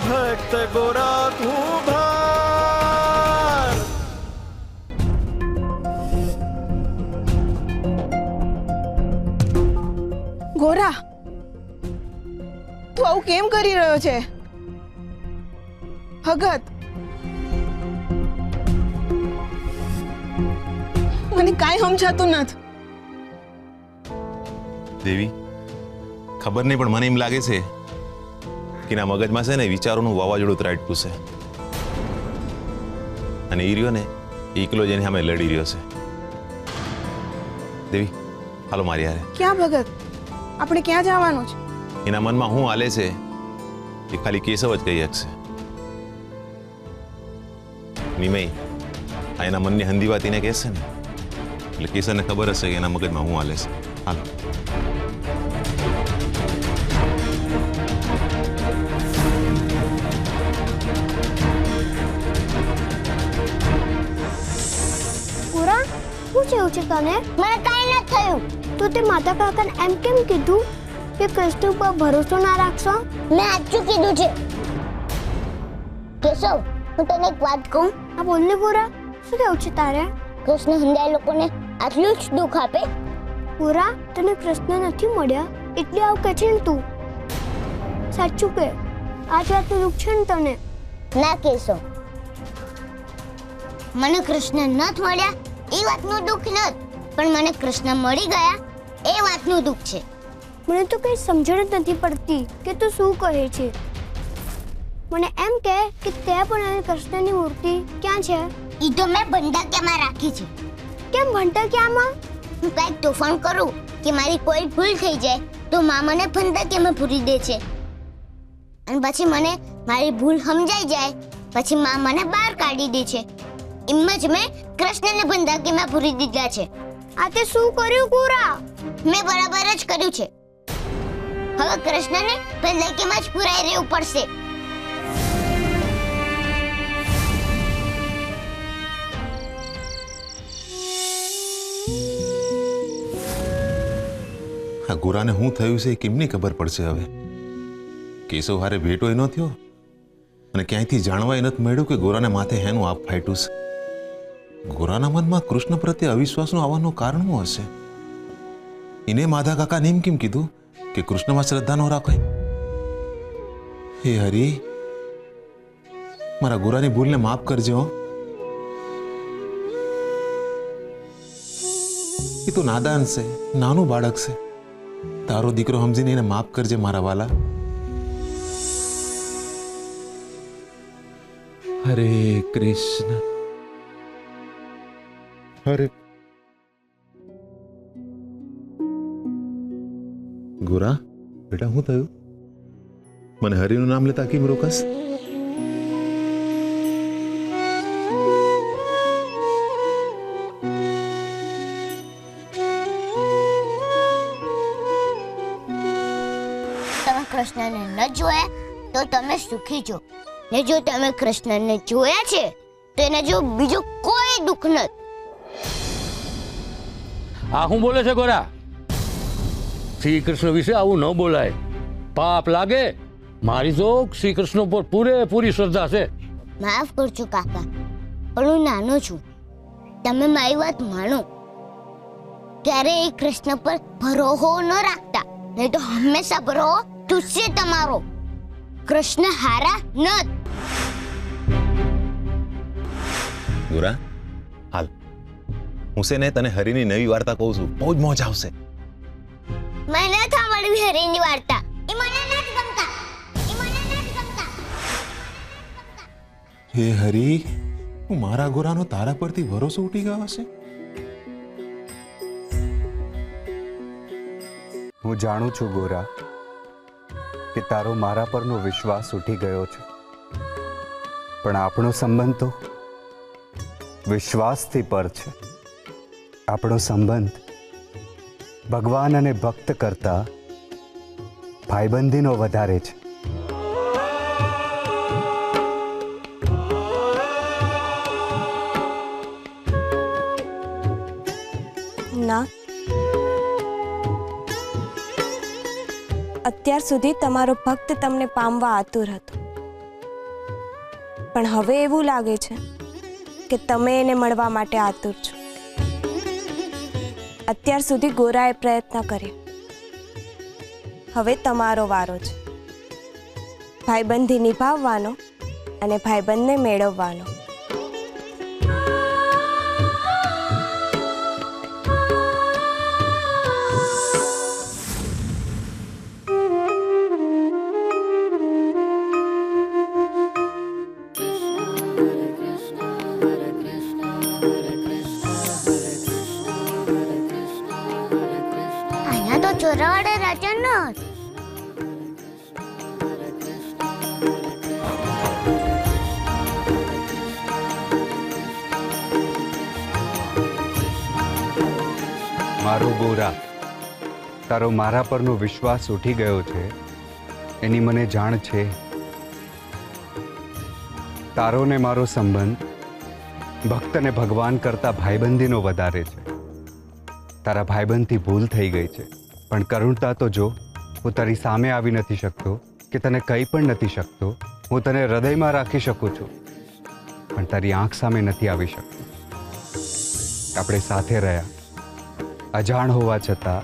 भक्त गोरा कुंभार। ગોરા, તું આવું કેમ કરી રહ્યો છે? ભગત, મને કાંઈ સમજાતું નથી. દેવી, ખબર નહીં પણ મને એમ લાગે છે કે ના મગજમાં છે ને વિચારોનું વાવાઝોડું ત્રાટકું છે અને એ રહ્યો ને એકલો જ એની સામે લડી રહ્યો છે. દેવી, હાલો મારી હારે. ક્યાં ભગત? આપણે ક્યાં જવાનું છે? એના મનમાં શું હાલે છે એ ખાલી કેશવ જ કહી શકશે. નિમય આ એના મનની હંધી વાત એને કહેશે ને એટલે કેશવને ખબર હશે કે એના મગજમાં શું હાલે છે. હાલો. શું છે તને? મને કાંઈ નથી થયું. તો તે માતા કાકાને એમ કેમ કીધું કે કૃષ્ણ ઉપર ભરોસો ના રાખશો? મેં સાચું કીધું છે. કેશવ, હું તને એક વાત કહું? હા બોલ ને પૂરા, શું કેવું છે તારે? કૃષ્ણ હંધાય લોકોને આટલું જ દુઃખ આપે? પૂરા, તને કૃષ્ણ નથી મળ્યા એટલે આવું કહે છે ને તું? સાચું કે આ જ વાતનું દુઃખ છે ને તને? ના કેશવ, મને કૃષ્ણ નથી મળ્યા એ વાતનું દુઃખ નથી, પણ મને કૃષ્ણ મળી ગયા એ વાતનું દુઃખ છે. મને તો કઈ સમજણ જ નથી પડતી કે તું શું કહે છે. મને એમ કહે કે તે પણ કૃષ્ણની મૂર્તિ ક્યાં છે? ઈ તો મેં ભંડાક્યામાં રાખી છે. કેમ ભંડાક્યામાં? હું કઈક તોફાન કરું કે મારી કોઈ ભૂલ થઈ જાય તો માં મને ભંડાક્યામાં પૂરી દે છે અને પછી મને મારી ભૂલ સમજાઈ જાય પછી માં મને બહાર કાઢી દે છે. એમ જ મેં કૃષ્ણને બંધાકીમાં પૂરી દીધા છે. આ તે શું કર્યું પૂરા? મેં બરાબર જ કર્યું છે. હવે કૃષ્ણને બંધાકીમાં જ પૂરાઈ રહેવું પડશે. આ ગોરાને શું થયું છે એ કેમની ખબર પડશે હવે? કેશવ હારે ભેટોય ન થયો અને ક્યાંયથી જાણવાય નથી મળ્યું કે ગોરાને માથે હેનું આપ ફાટ્યું છે. ગોરાના મનમાં કૃષ્ણ પ્રત્યે અવિશ્વાસનું આવવાનું કારણ શું હશે? એને માધા કાકાને એમ કેમ કીધું કે કૃષ્ણમાં શ્રદ્ધા ન રાખે? હે હરી, મારા ગોરાની ભૂલને માફ કરજે હો. એ તો નાદાન છે, નાનું બાળક છે. તારો દીકરો સમજીને એને માફ કરજે મારા વાલા. હરે કૃષ્ણ હરે. ગોરા બેટા, શું થયું? મને હરિનું નામ લેતા કેમ રોકસ? તમે કૃષ્ણને ન જોયા તો તમે સુખી છો, ને જો તમે કૃષ્ણને જોયા છે તો એને જો બીજું કોઈ દુઃખ નથી. આ હું બોલે છે ગોરા? શ્રી કૃષ્ણ વિશે આવું ન બોલાય, પાપ લાગે. મારી તો શ્રી કૃષ્ણ પર પૂરેપૂરી શ્રદ્ધા છે. માફ કરજો કાકા, પણ હું નાનો છું. તમે મારી વાત માનો. ત્યારે એ કૃષ્ણ પર ભરોસો ન રાખતા, નહીં તો હંમેશા ભરોસો તૂટશે તમારો. કૃષ્ણ હારા નત. ગોરા હાલ, હું છે ને તને હરિની નવી વાર્તા કહું છું, બહુ જ મોજ આવશે. મને સાંભળવી હરિની વાર્તા. એ મને નથી ગમતા. એ મને નથી ગમતા. હે હરી, હું મારા ગોરાનો તારા પરથી ભરોસો ઉઠી ગયો હશે? હું જાણું છું ગોરા કે તારો મારા પરનો વિશ્વાસ ઉઠી ગયો છે, પણ આપણો સંબંધ તો વિશ્વાસથી પર છે. આપણો સંબંધ ભગવાન અને ભક્ત કરતા ભાઈબંધીનો વધારે છે. ના, અત્યાર સુધી તમારો ભક્ત તમને પામવા આતુર હતો, પણ હવે એવું લાગે છે કે તમે એને મળવા માટે આતુર છો. અત્યાર સુધી ગોરાએ પ્રયત્ન કર્યો, હવે તમારો વારો છે. ભાઈબંધી નિભાવવાનો અને ભાઈબંધને મેળવવાનો. અહીંયા તો ચોરાવાળા રાજા ન હતો. મારો ગોરા, તારો મારા પરનો વિશ્વાસ ઉઠી ગયો છે એની મને જાણ છે. તારો ને મારો સંબંધ ભક્ત અને ભગવાન કરતા ભાઈબંધીનો વધારે છે. તારા ભાઈબંધથી ભૂલ થઈ ગઈ છે, પણ કરુણતા તો જો, હું તારી સામે આવી નથી શકતો કે તને કંઈ પણ નથી શકતો. હું તને હૃદયમાં રાખી શકું છું, પણ તારી આંખ સામે નથી આવી શકતો. આપણે સાથે રહ્યા, અજાણ હોવા છતાં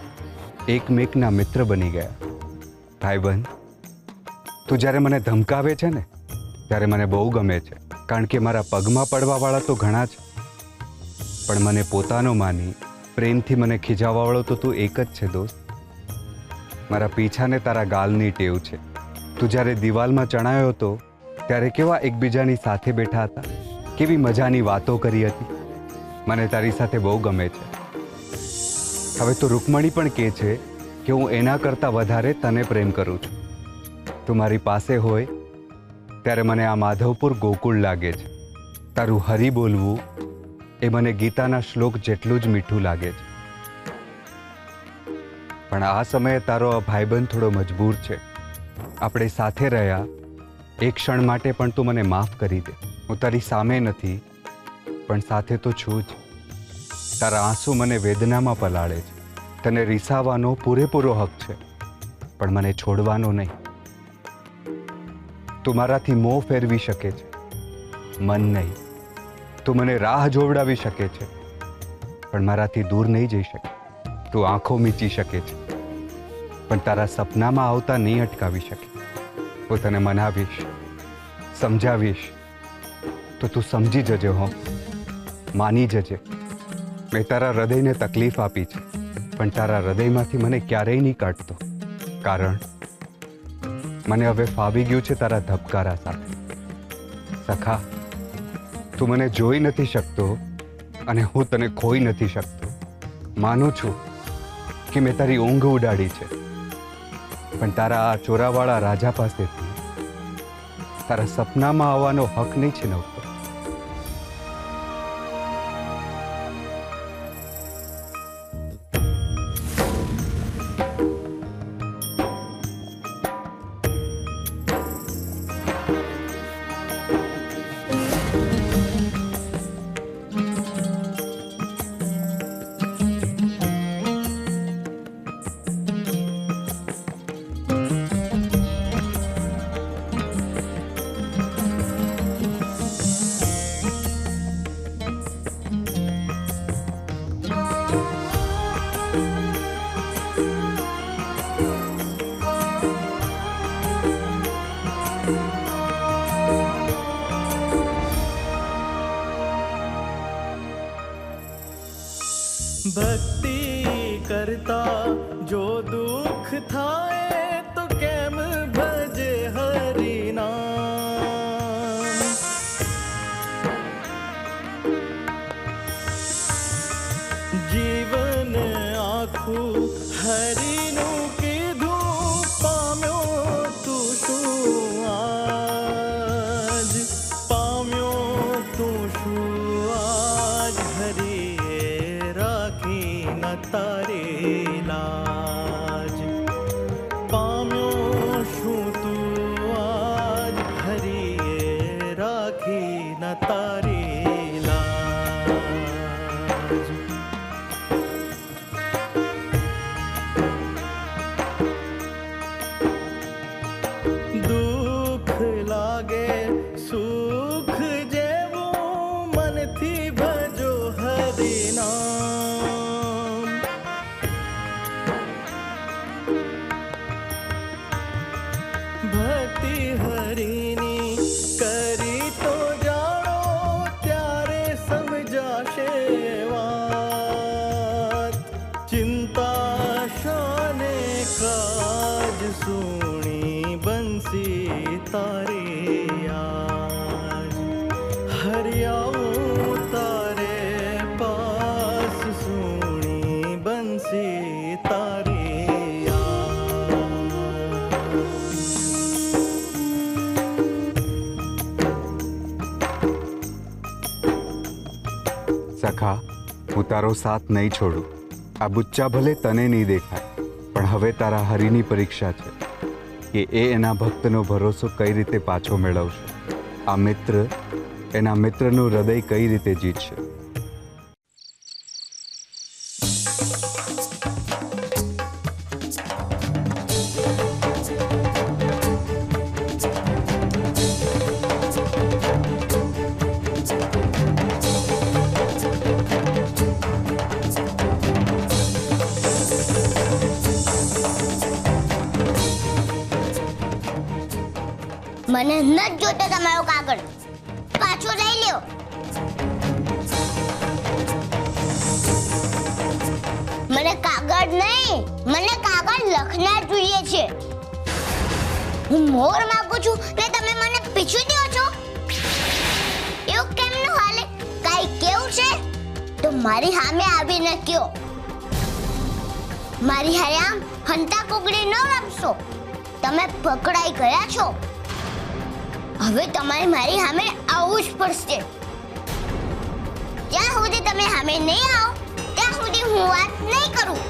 એકમેકના મિત્ર બની ગયા. ભાઈબંધ, તું જ્યારે મને ધમકાવે છે ને ત્યારે મને બહુ ગમે છે, કારણ કે મારા પગમાં પડવાવાળા તો ઘણા છે, પણ મને પોતાનો માની પ્રેમથી મને ખીજાવવાવાળો તો તું એક જ છે દોસ્ત. મારા પીછાને તારા ગાલની ટેવ છે. તું જ્યારે દિવાલમાં ચણાયો હતો ત્યારે કેવા એકબીજાની સાથે બેઠા હતા, કેવી મજાની વાતો કરી હતી. મને તારી સાથે બહુ ગમે છે. હવે તો રૂકમણી પણ કહે છે કે હું એના કરતાં વધારે તને પ્રેમ કરું છું. તું મારી પાસે હોય ત્યારે મને આ માધવપુર ગોકુળ લાગે છે. તારું હરી બોલવું એ મને ગીતાના શ્લોક જેટલું જ મીઠું લાગે છે. પણ આ સમયે તારો આ ભાઈબંધ થોડો મજબૂર છે. આપણે સાથે રહ્યા એક ક્ષણ માટે પણ તું મને માફ કરી દે. હું તારી સામે નથી, પણ સાથે તો છું જ. તારા આંસુ મને વેદનામાં પલાળે છે. તને રીસાવાનો પૂરેપૂરો હક છે, પણ મને છોડવાનો નહીં. તું મારાથી મોં ફેરવી શકે છે, મન નહીં. તું મને રાહ જોવડાવી શકે છે, પણ મારાથી દૂર નહીં જઈ શકે. તું આંખો મીચી શકે છે, પણ તારા સપનામાં આવતા નહીં અટકાવી શકે. હું તને મનાવીશ, સમજાવીશ, તો તું સમજી જજે. હો, માની જજે. મેં તારા હૃદયને તકલીફ આપી છે, પણ તારા હૃદયમાંથી મને ક્યારેય નહીં કાઢતો, કારણ મને હવે ફાવી ગયું છે તારા ધબકારા સાથે. સખા, તું મને જોઈ નથી શકતો અને હું તને ખોઈ નથી શકતો. માનું છું કે મેં તારી ઊંઘ ઉડાડી છે, પણ તારા આ ચોરાવાળા રાજા પાસેથી તારા સપનામાં આવવાનો હક નહીં છીનવતો. ભક્તિ કરતા જો દુઃખ થાય તો કેમ ભજે હરિનામ. જીવન આખું હરિનું કીધું, પામ્યો તું શું આજ, પામ્યો તું શું આજ. હરિએ રાખી ન તારી લાજ, પામ્યો શું તું આજ. હરિએ રાખી ન તારી લાજ. દુઃખ લાગે સુખ हरि आऊं तारे पास सुनी बंसी तारे સખા, હું તારો સાથ નહીં છોડું. આ બુચ્ચા ભલે તને નહીં દેખાય, પણ હવે તારા હરિની પરીક્ષા છે કે એ એના ભક્તનો ભરોસો કઈ રીતે પાછો મેળવશે. આ મિત્ર એના મિત્રનું હૃદય કઈ રીતે જીતશે. મને ન જોતો તમારો કાગળ, પાછો લઈ લ્યો. મને કાગળ નહીં, મને કાગળ લખનાર જોઈએ છે. હું મોર માંગુ છું ને તમે મને પીછું દો છો. એવું કેમનું હાલે? કાઈ કેવું છે તો મારી સામે આવીને કયો. મારી હારે આમ હંતા કુકડી ન રમશો. તમે પકડાઈ ગયા છો. હવે તમારે મારી સામે આવવું જ પડશે. જ્યાં સુધી તમે સામે નહીં આવો ત્યાં સુધી હું વાત નહીં કરું.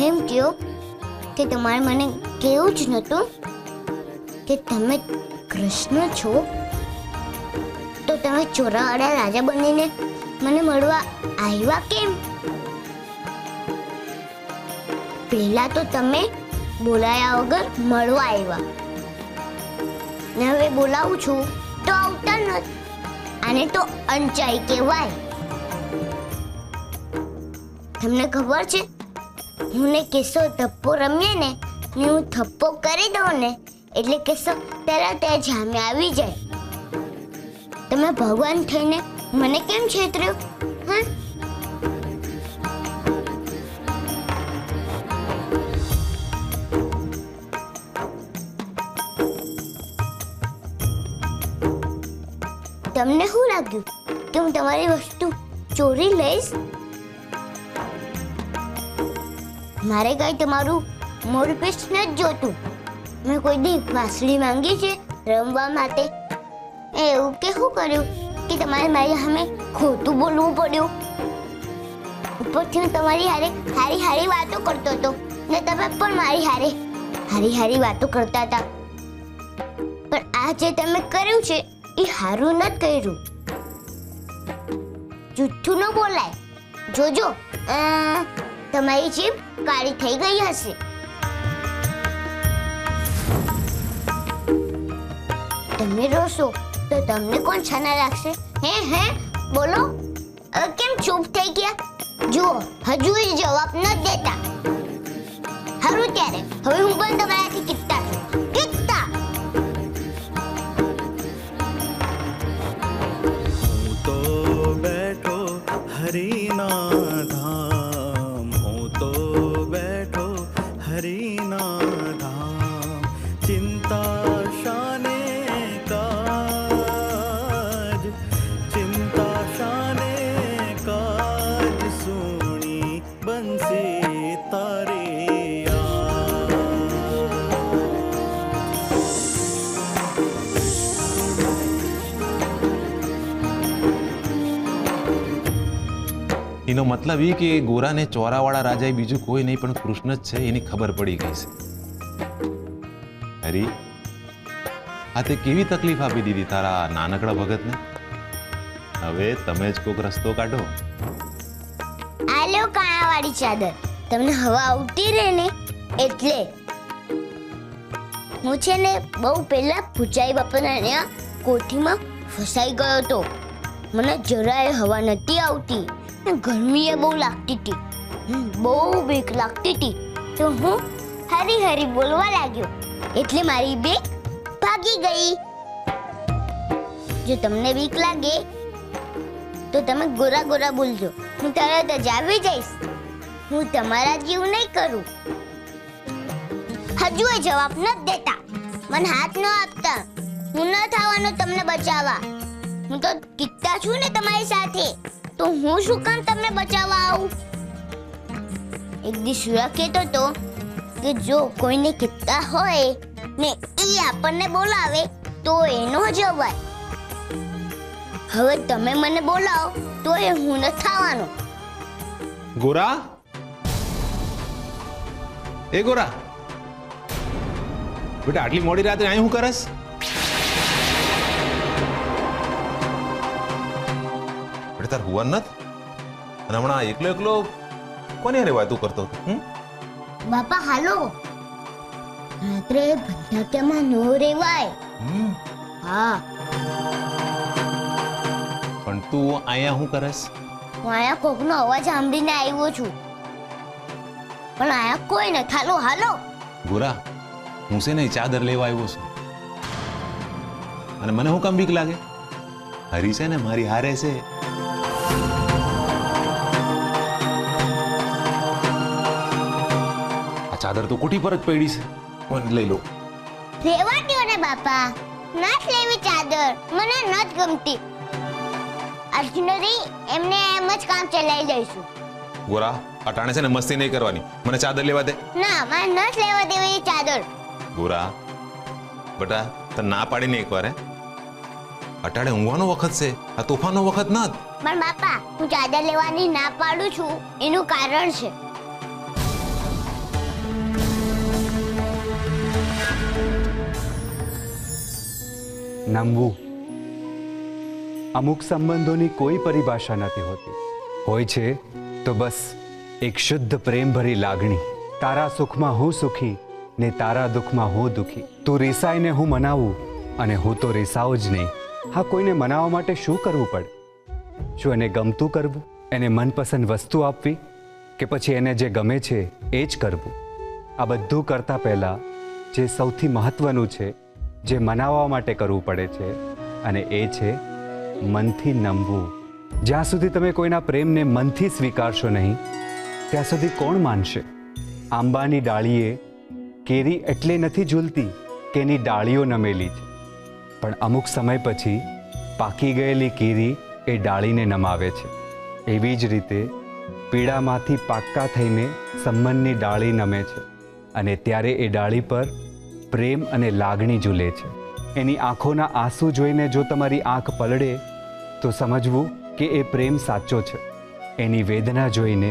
એમ કહ્યો કે તમારે મને કેવું જ નહોતું કે તમે કૃષ્ણ છો, તો તમે ચોરાવાળા રાજા બનીને મને મળવા આવ્યા કેમ? પહેલા તો તમે બોલાયા વગર મળવા આવ્યા ને હવે બોલાવું છું તો આવતા નથી. આને તો અંચાઈ કહેવાય. તમને ખબર છે, હું ને કેશવ થપ્પો રમીએ ને હું થપ્પો કરી દઉં ને એટલે કેશવ તરત જ સામે આવી જાય. તમે ભગવાન થઈને મને કેમ છેતર્યો? હા, તમને શું લાગ્યું કે હું તમારી વસ્તુ ચોરી લઈશ? મારે કઈ તમારું મોરપીસ નથી જોતું. મેં કોઈ દી વાંસળી માંગી છે રમવા માટે? એવું કે શું કર્યું કે તમારે મારી સામે ખોટું બોલવું પડ્યું? ઉપરથી હું તમારી હારે હારી હારી વાતો કરતો હતો ને તમે પણ મારી હારે હારી હારી વાતો કરતા હતા. પણ આ જે તમે કર્યું છે એ હારું નથી કર્યું. જુઠ્ઠું ન બોલાય. જોજો તમારી જીભ કાળી થઈ ગઈ હશે. તમે રોશો તો તમને કોણ છાના રાખશે? હે બોલો. કેમ ચૂપ થઈ ગયા? જુઓ, હજુ જવાબ ન દેતા. હારું ત્યારે હવે હું પણ તમારાથી કિત્તા છું. કિત્તા. હું તો બેઠો હરિના ધામ, હું તો બેઠો હરિના ધામ. ચિંતા શાને કાજ, ચિંતા શાને કાજ. સુણી બંસી તારે એનો મતલબ એ કે ગોરાને ચોરાવાળા રાજાએ બીજું કોઈ નહીં પણ કૃષ્ણ જ છે એની ખબર પડી ગઈ છે. હરી, આ તે કેવી તકલીફ આપી દીધી તારા નાનકડા ભગતને. હવે તમે જ કોઈક રસ્તો કાઢો. આ લ્યો કાણાવાળી ચાદર. તમને હવા આવતી રહે ને એટલે. હું છે ને બહુ પહેલા પૂજાઈ બાપાના ત્યાં કોઠીમાં ફસાઈ ગયો હતો. મને જરાય હવા નથી આવતી ને ગરમી બહુ લાગતી હતી. બહુ બીક લાગતી હતી તો હું હરી હરી બોલવા લાગ્યો એટલે મારી બીક ભાગી ગઈ. જો તમને બીક લાગે તો તમે ગોરા ગોરા બોલજો, હું તરત જ આવી જઈશ. હું તમારા જીવ નહીં કરું. હજુ એ જવાબ નથી દેતા, મને હાથ ન આપતા. હું ન થવાનો તમને બચાવવા. હું તો કિત્તા છું ને તમારી સાથે, તો હું શું કામ તમને બચાવવા આવું? એક દી સુરા કહેતો તો કે જો કોઈને કિત્તા હોય ને એ આપણને બોલાવે તો એનો જવાય. હવે તમે મને બોલાવો તો એ હું ન થવાનો. ગોરા, એ ગોરા, બેટા આટલી મોડી રાત્રે અહીં હું કરસ? બેટા તાર હુવા નત અને હમણાં એકલો એકલો કોની હારે વાતું કરતો હતો? બાપા હાલો, રાત્રે ભંડાક્યામાં નો રેવાય. હા, પણ તું અહીંયા હું કરસ? હું અહીંયા કોકનો અવાજ સાંભળીને આવ્યો છું, પણ અહીંયા કોઈ નથી. હાલો હાલો. ગોરા, હું છે ને ચાદર લેવા આવ્યો છું અને મને હું કામ બીક લાગે? હરી છે ને મારી હારે છે. આ ચાદર તો કુટી પર જ પડી છે, મને લઈ લો. રેવા દ્યો ને બાપા, નથી લેવી ચાદર, મને નથી ગમતી. અર્જુનરી એમને એમ જ કામ ચલાવી દઈશું. ગોરા, અટાણે છે ને મસ્તી નહીં કરવાની, મને ચાદર લેવા દે. ના, મારે નથી લેવા દેવી એ ચાદર. ગોરા બેટા, તને ના પાડીને એકવાર અટાણે ઊંઘવાનો વખત છે, આ તોફાનનો વખત ન. પણ બાપા, હું ચાદર લેવાની ના પાડું છું એનું કારણ છે. નમવું. અમુક સંબંધોની કોઈ પરિભાષા નથી હોતી. હોય છે તો બસ એક શુદ્ધ પ્રેમભરી લાગણી. તારા સુખમાં હું સુખી ને તારા દુઃખમાં હું દુઃખી. તું રીસાઈને હું મનાવું અને હું તો રીસાવું જ નહીં. હા, કોઈને મનાવવા માટે શું કરવું પડે? શું એને ગમતું કરવું, એને મનપસંદ વસ્તુ આપવી, કે પછી એને જે ગમે છે એ જ કરવું? આ બધું કરતાં પહેલાં જે સૌથી મહત્વનું છે, જે મનાવવા માટે કરવું પડે છે, અને એ છે મનથી નમવું. જ્યાં સુધી તમે કોઈના પ્રેમને મનથી સ્વીકારશો નહીં ત્યાં સુધી કોણ માનશે? આંબાની ડાળીએ કેરી એટલે નથી ઝૂલતી કે એની ડાળીઓ નમેલી છે, પણ અમુક સમય પછી પાકી ગયેલી કેરી એ ડાળીને નમાવે છે. એવી જ રીતે પીળામાંથી પાક્કા થઈને સંબંધની ડાળી નમે છે, અને ત્યારે એ ડાળી પર પ્રેમ અને લાગણી ઝૂલે છે. એની આંખોના આંસુ જોઈને જો તમારી આંખ પલળે તો સમજવું કે એ પ્રેમ સાચો છે. એની વેદના જોઈને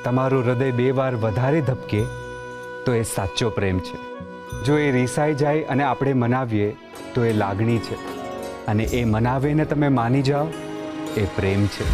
તમારું હૃદય 2 વાર વધારે ધબકે તો એ સાચો પ્રેમ છે. જો એ રીસાઈ જાય અને આપણે મનાવીએ તો એ લાગણી છે, અને એ મનાવીને તમે માની જાઓ એ પ્રેમ છે.